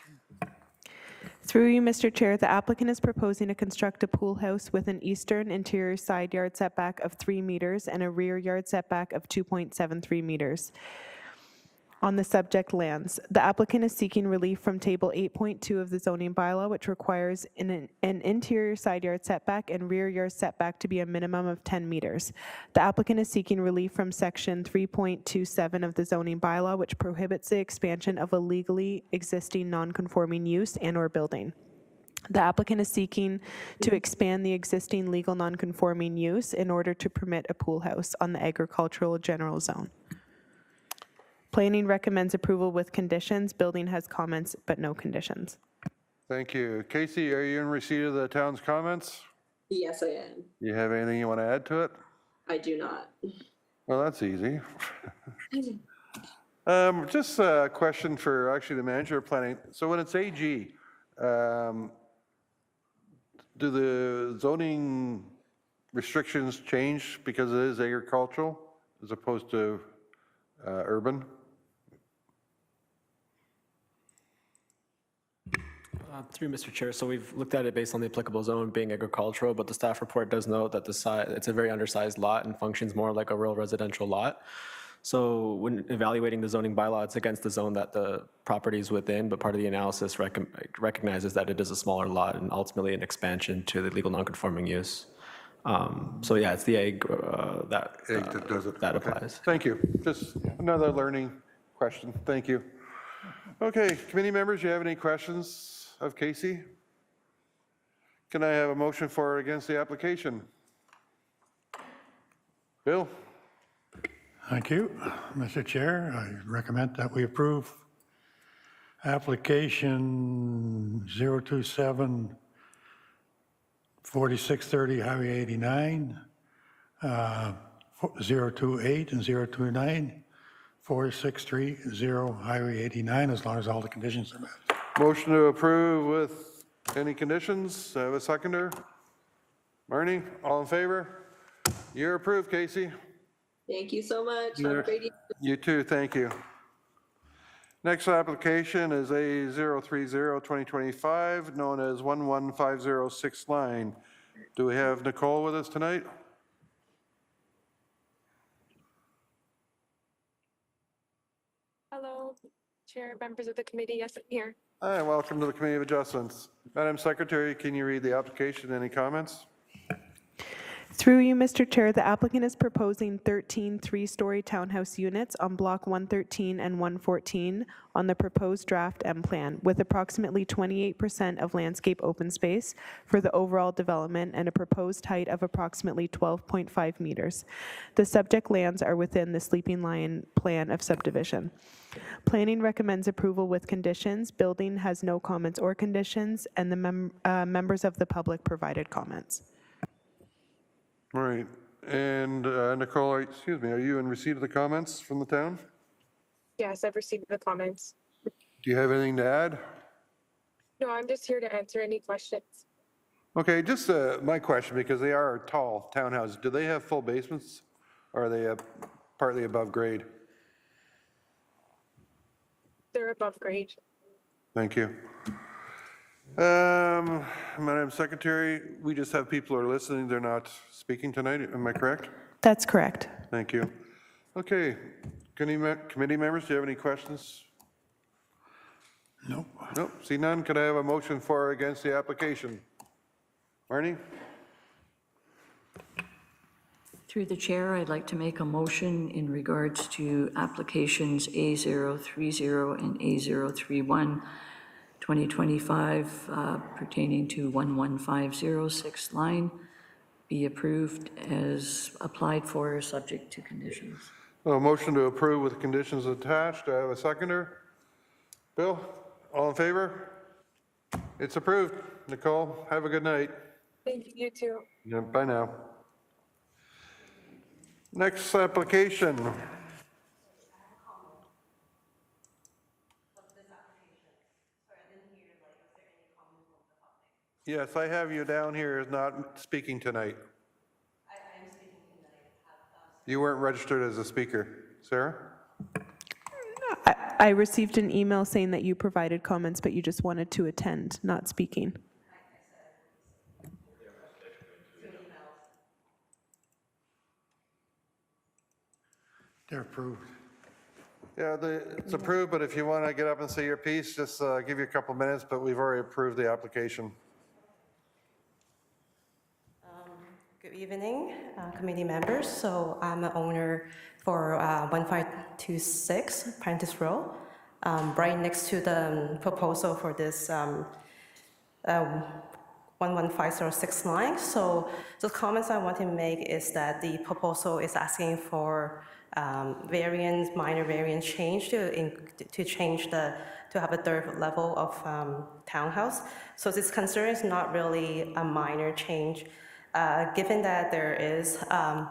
Through you, Mr. Chair, the applicant is proposing to construct a pool house with an eastern interior side yard setback of 3 meters and a rear yard setback of 2.73 meters on the subject lands. The applicant is seeking relief from Table 8.2 of the zoning bylaw, which requires an interior side yard setback and rear yard setback to be a minimum of 10 meters. The applicant is seeking relief from Section 3.27 of the zoning bylaw, which prohibits the expansion of a legally existing non-conforming use and/or building. The applicant is seeking to expand the existing legal non-conforming use in order to permit a pool house on the agricultural general zone. Planning recommends approval with conditions. Building has comments, but no conditions. Thank you. Casey, are you in receipt of the town's comments? Yes, I am. You have anything you want to add to it? I do not. Well, that's easy. Just a question for actually the manager of planning. So when it's AG, do the zoning restrictions change because it is agricultural as opposed to urban? Through Mr. Chair, so we've looked at it based on the applicable zone being agricultural, but the staff report does note that it's a very undersized lot and functions more like a rural residential lot. So when evaluating the zoning bylaw, it's against the zone that the property is within, but part of the analysis recognizes that it is a smaller lot and ultimately an expansion to the legal nonconforming use. So yeah, it's the egg that does it. that Okay. applies. Thank you. Just another learning question. Thank you. Okay, committee members, you have any questions of Casey? Can I have a motion for or against the application? Bill? Thank you, Mr. Chair. I recommend that we approve application 027 4630 Highway 89, 028 and 029, 4630 Highway 89, as long as all the conditions are met. Motion to approve with any conditions. I have a seconder. Marnie, all in favor? You're approved, Casey. Thank you so much. Have a great evening. You too, thank you. Next application is A030 2025, known as 11506 line. Do we have Nicole with us tonight? Hello, Chair, members of the committee. Yes, I'm here. Hi, welcome to the Committee of Adjustments. Madam Secretary, can you read the application? Any comments? Through you, Mr. Chair, the applicant is proposing 13 three-story townhouse units on Block 113 and 114 on the proposed draft M plan, with approximately 28% of landscape open space for the overall development and a proposed height of approximately 12.5 meters. The subject lands are within the Sleeping Lion plan of subdivision. Planning recommends approval with conditions. Building has no comments or conditions, and the members of the public provided comments. All right, and Nicole, excuse me, are you in receipt of the comments from the town? Yes, I've received the comments. Do you have anything to add? No, I'm just here to answer any questions. Okay, just my question, because they are tall townhouses, do they have full basements? Or are they partly above grade? They're above grade. Thank you. Madam Secretary, we just have people who are listening, they're not speaking tonight, am I correct? That's correct. Thank you. Okay, committee members, do you have any questions? Nope. Nope, see none, could I have a motion for or against the application? Marnie? Through the chair, I'd like to make a motion in regards to applications A030 and A031, 2025, pertaining to 11506 line, be approved as applied for, subject to conditions. A motion to approve with conditions attached. Do I have a seconder? Bill, all in favor? It's approved. Nicole, have a good night. Thank you, you too. Yeah, bye now. Next application. Yes, I have you down here as not speaking tonight. I am speaking tonight. You weren't registered as a speaker. Sarah? I received an email saying that you provided comments, but you just wanted to attend, not speaking. They're approved. Yeah, it's approved, but if you want to get up and say your piece, just give you a couple minutes, but we've already approved the application. Good evening, committee members. So I'm an owner for 1526 Prentice Road, right next to the proposal for this 11506 line. So the comments I want to make is that the proposal is asking for minor variance change to change to have a third level of townhouse. So this concern is not really a minor change. Given that there is a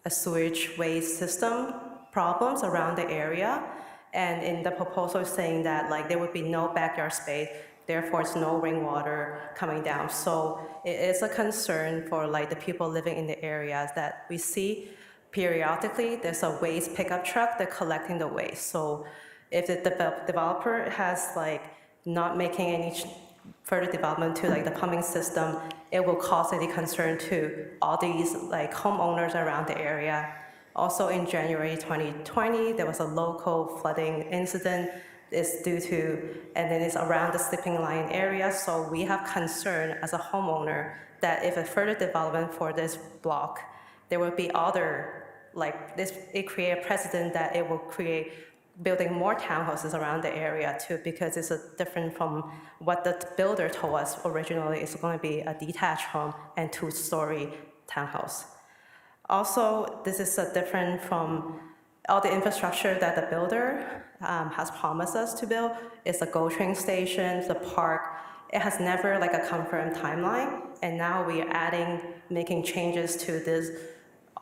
sewage waste system problems around the area, and in the proposal saying that like there would be no backyard space, therefore it's no rainwater coming down. So it is a concern for like the people living in the areas that we see periodically there's a waste pickup truck that's collecting the waste. So if the developer has like not making any further development to like the pumping system, it will cause any concern to all these like homeowners around the area. Also in January 2020, there was a local flooding incident. It's due to, and then it's around the sleeping line area. So we have concern as a homeowner that if a further development for this block, there will be other, like this, it create a precedent that it will create building more townhouses around the area too, because it's different from what the builder told us originally. It's going to be a detached home and two-story townhouse. Also, this is different from all the infrastructure that the builder has promised us to build. It's a GO train station, the park. It has never like a confirmed timeline, and now we are making changes to this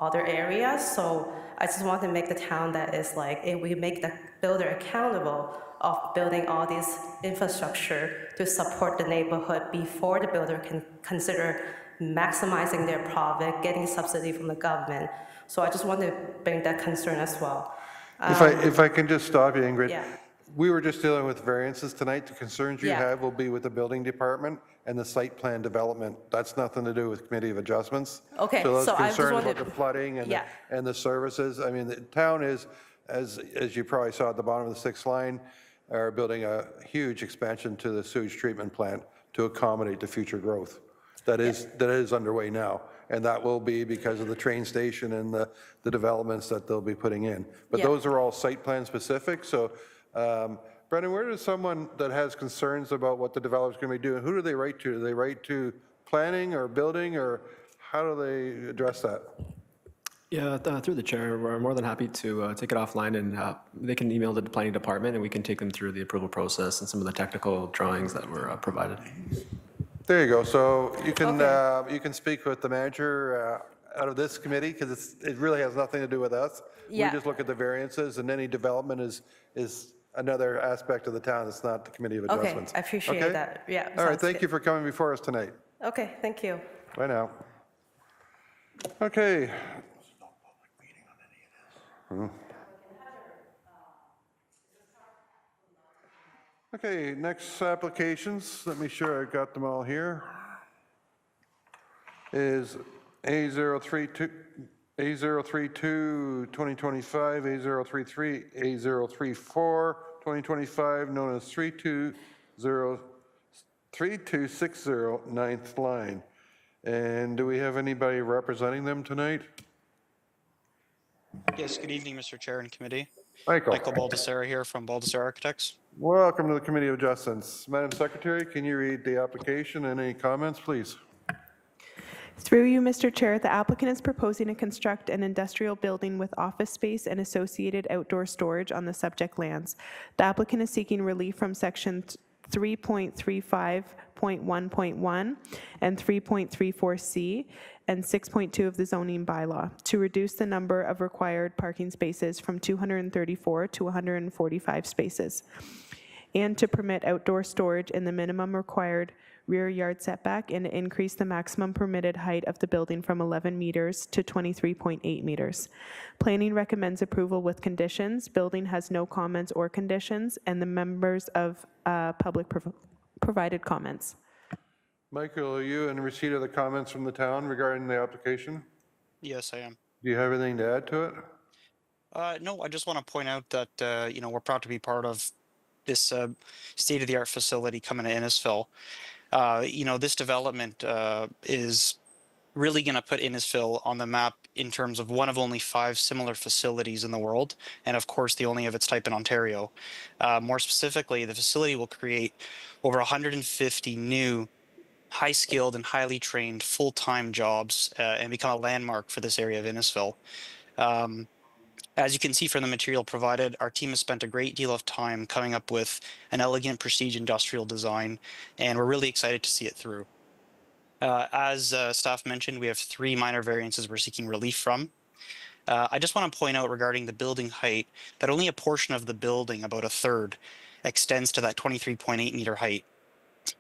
other areas. So I just want to make the town that is like, if we make the builder accountable of building all this infrastructure to support the neighborhood before the builder can consider maximizing their profit, getting subsidy from the government. So I just want to bring that concern as well. If I can just stop you, Ingrid. Yeah. We were just dealing with variances tonight. The concerns you Yeah. have will be with the building department and the site plan development. That's nothing to do with committee of adjustments. Okay, So those so I just concerns about wanted- the flooding and, Yeah. and the services, I mean, the town is, as you probably saw at the bottom of the 6th line, are building a huge expansion to the sewage treatment plant to accommodate the future growth. That is underway now. And that will be because of the train station and the developments that they'll be putting in. But Yeah. those are all site plan specific. So, Brendan, where does someone that has concerns about what the developer's going to be doing, who do they write to? Do they write to planning or building, or how do they address that? Yeah, through the chair, we're more than happy to take it offline, and they can email the planning department, and we can take them through the approval process and some of the technical drawings that were provided. There you go. So you can speak with the manager out of this committee, because it really has nothing to do with us. Yeah. We just look at the variances, and any development is another aspect of the town. It's not the Committee of Okay, Adjustments. I appreciate Okay? that. Yeah. All right, sounds thank good. you for coming before us tonight. Okay, thank you. Bye now. Okay. Okay, next applications, let me sure I've got them all here, is A032, A032, 2025, A033, A034, 2025, known as 3260 ninth line. And do we have anybody representing them tonight? Yes, good evening, Mr. Chair and committee. Michael. Michael Baldessera here from Baldessera Architects. Welcome to the Committee of Adjustments. Madam Secretary, can you read the application and any comments, please? Through you, Mr. Chair, the applicant is proposing to construct an industrial building with office space and associated outdoor storage on the subject lands. The applicant is seeking relief from section 3.35.1.1 and 3.34C and 6.2 of the zoning bylaw to reduce the number of required parking spaces from 234 to 145 spaces, and to permit outdoor storage in the minimum required rear yard setback and to increase the maximum permitted height of the building from 11 meters to 23.8 meters. Planning recommends approval with conditions. Building has no comments or conditions, and the members of public provided comments. Michael, are you in receipt of the comments from the town regarding the application? Yes, I am. Do you have anything to add to it? No, I just want to point out that, we're proud to be part of this state-of-the-art facility coming to Innisfil. This development is really going to put Innisfil on the map in terms of one of only 5 similar facilities in the world, and of course the only of its type in Ontario. More specifically, the facility will create over 150 new high-skilled and highly trained full-time jobs and become a landmark for this area of Innisfil. As you can see from the material provided, our team has spent a great deal of time coming up with an elegant prestige industrial design, and we're really excited to see it through. As staff mentioned, we have 3 minor variances we're seeking relief from. I just want to point out regarding the building height that only a portion of the building, about a third, extends to that 23.8 meter height,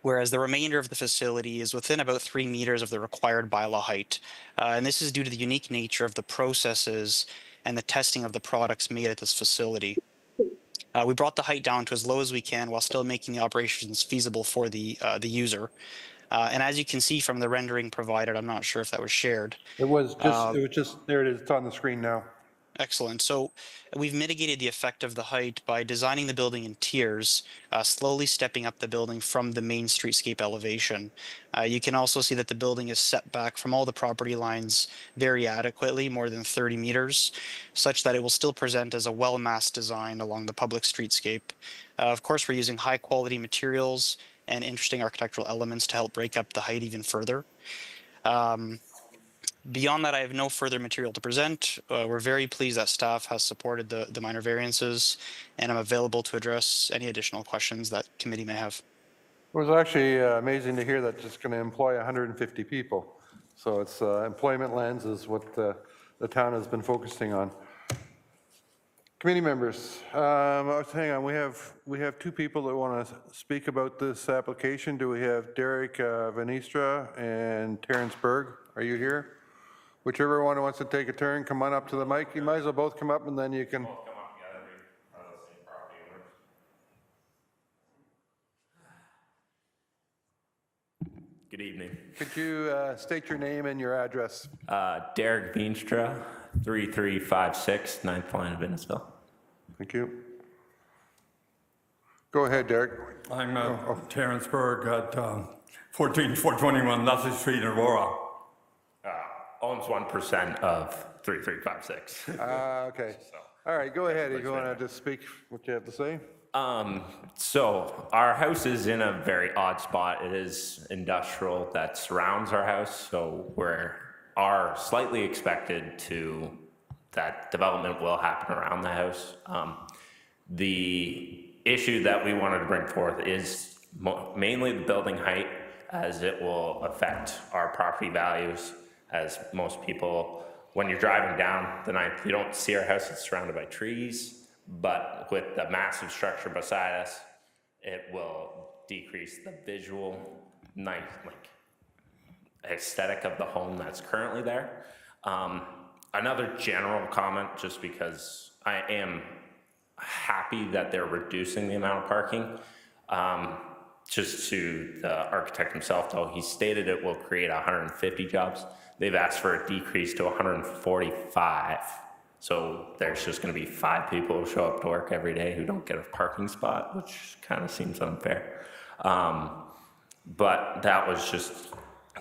whereas the remainder of the facility is within about 3 meters of the required bylaw height. And this is due to the unique nature of the processes and the testing of the products made at this facility. We brought the height down to as low as we can while still making the operations feasible for the user. And as you can see from the rendering provided, I'm not sure if that was shared. It was just, there it is, it's on the screen now. Excellent. So we've mitigated the effect of the height by designing the building in tiers, slowly stepping up the building from the main streetscape elevation. You can also see that the building is set back from all the property lines very adequately, more than 30 meters, such that it will still present as a well-massed design along the public streetscape. Of course, we're using high quality materials and interesting architectural elements to help break up the height even further. Beyond that, I have no further material to present. We're very pleased that staff has supported the minor variances, and I'm available to address any additional questions that committee may have. It was actually amazing to hear that it's going to employ 150 people. So it's employment lens is what the town has been focusing on. Committee members, hang on, we have 2 people that want to speak about this application. Do we have Derek Venestra and Terrence Berg? Are you here? Whichever one wants to take a turn, come on up to the mic. You might as well both come up and then you can. Good evening. Could you state your name and your address? Derek Veenstra, 3356 9th line of Innisfil. Thank you. Go ahead, Derek. I'm Terrence Berg at 14421 Leslie Street in Aurora. Owns 1% of 3356. Okay. All right, go ahead. If you want to just speak what you have to say. So our house is in a very odd spot. It is industrial that surrounds our house, so we are slightly expected to that development will happen around the house. The issue that we wanted to bring forth is mainly the building height, as it will affect our property values. As most people, when you're driving down the 9th, you don't see our house, it's surrounded by trees, but with the massive structure beside us, it will decrease the visual, nice, like, aesthetic of the home that's currently there. Another general comment, just because I am happy that they're reducing the amount of parking. Just to the architect himself, though, he stated it will create 150 jobs. They've asked for a decrease to 145. So there's just going to be 5 people who show up to work every day who don't get a parking spot, which kind of seems unfair. But that was just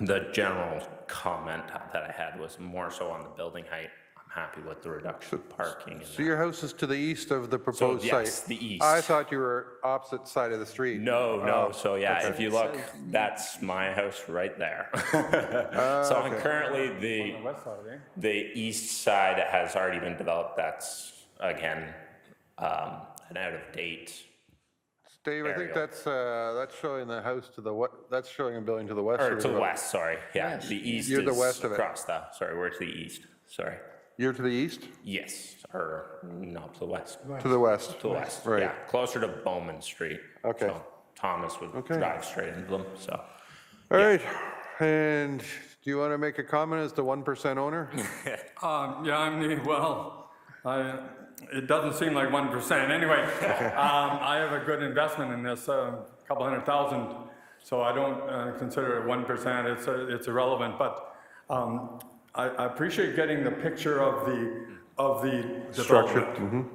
the general comment that I had, was more so on the building height. I'm happy with the reduction of parking. And So your house is to the east of the proposed site? yes, the east. I thought you were opposite side of the street. No, so yeah, okay. if you look, that's my house right there. So I'm currently the east side has already been developed. That's, again, an out-of-date. Dave, I think that's showing the house to the that's showing a building to the west. Or of to the building. west, sorry. Yeah, the east You're is the west of it. across that. Sorry, we're to the east. Sorry. You're to the east? Yes, or not to the west. To the west. To the west, Right. yeah, closer to Bowman Street. Okay. So Thomas would drive straight into them, so. All right, and do you want to make a comment as the 1% owner? It doesn't seem like 1%. Anyway, I have a good investment in this, a couple $100,000, so I don't consider it 1%. It's irrelevant, but I appreciate getting the picture of the Structure. development.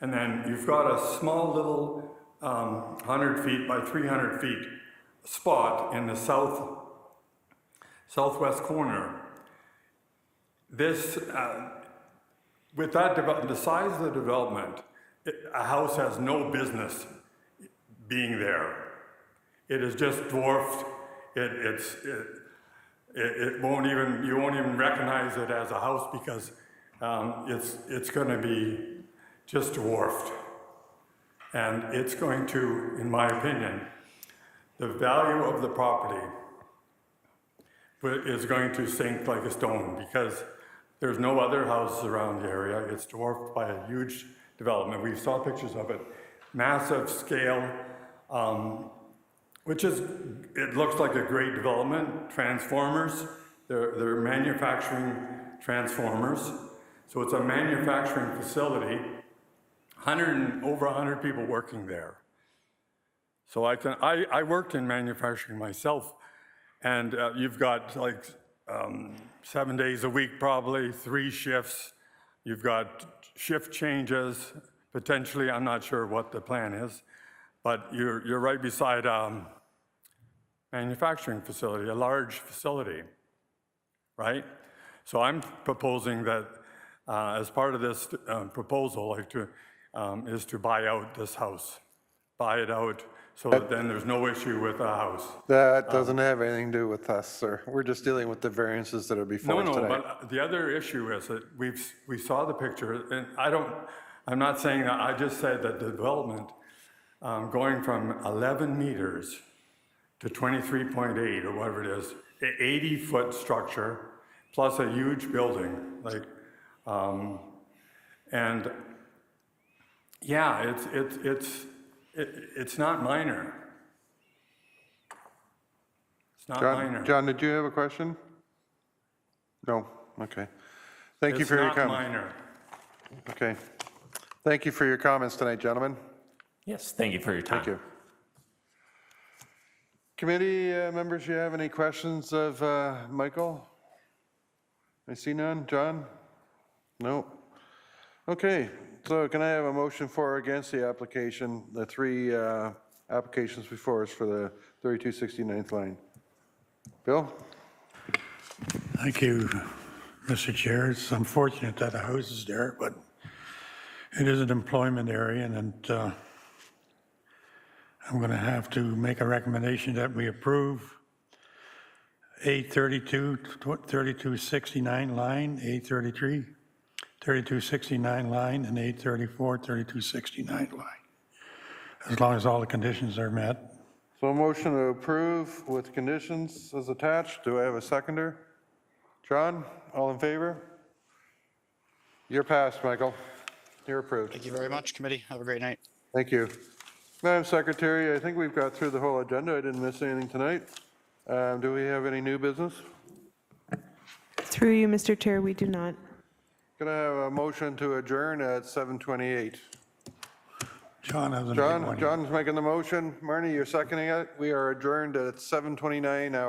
And then you've got a small little 100 feet by 300 feet spot in the southwest corner. This, with that the size of the development, a house has no business being there. It is just dwarfed. It won't even, you won't even recognize it as a house because it's going to be just dwarfed. And it's going to, in my opinion, the value of the property is going to sink like a stone because there's no other houses around the area. It's dwarfed by a huge development. We saw pictures of it, massive scale, which is, it looks like a great development. Transformers, they're manufacturing transformers. So it's a manufacturing facility, over 100 people working there. So I worked in manufacturing myself, and you've got like 7 days a week, probably 3 shifts. You've got shift changes, potentially. I'm not sure what the plan is, but you're right beside manufacturing facility, a large facility, right? So I'm proposing that as part of this proposal, is to buy out this house, buy it out, so that then there's no issue with the house. That doesn't have anything to do with us, sir. We're just dealing with the variances that are before us today. But the other issue is that we saw the picture, and I'm not saying that, I just said that the development going from 11 meters to 23.8 or whatever it is, 80-foot structure, plus a huge building, like, and yeah, it's not minor. It's not minor. John, did you have a question? No, okay. Thank you for your It's not comment. minor. Okay. Thank you for your comments tonight, gentlemen. Yes, thank you for your time. Thank you. Committee members, you have any questions of Michael? I see none. John? No. Okay, so can I have a motion for or against the application, the 3 applications before us for the 3269th line? Bill? Thank you, Mr. Chair. It's unfortunate that the house is there, but it is an employment area, and I'm going to have to make a recommendation that we approve 832, 3269 line, 833, 3269 line, and 834, 3269 line, as long as all the conditions are met. So a motion to approve with conditions as attached. Do I have a seconder? John, all in favor? You're passed, Michael. You're approved. Thank you very much, committee. Have a great night. Thank you. Madam Secretary, I think we've got through the whole agenda. I didn't miss anything tonight. Do we have any new business? Through you, Mr. Chair, we do not. Can I have a motion to adjourn at 7:28? John has a. John's making the motion. Marnie, you're seconding it. We are adjourned at 7:29 hours.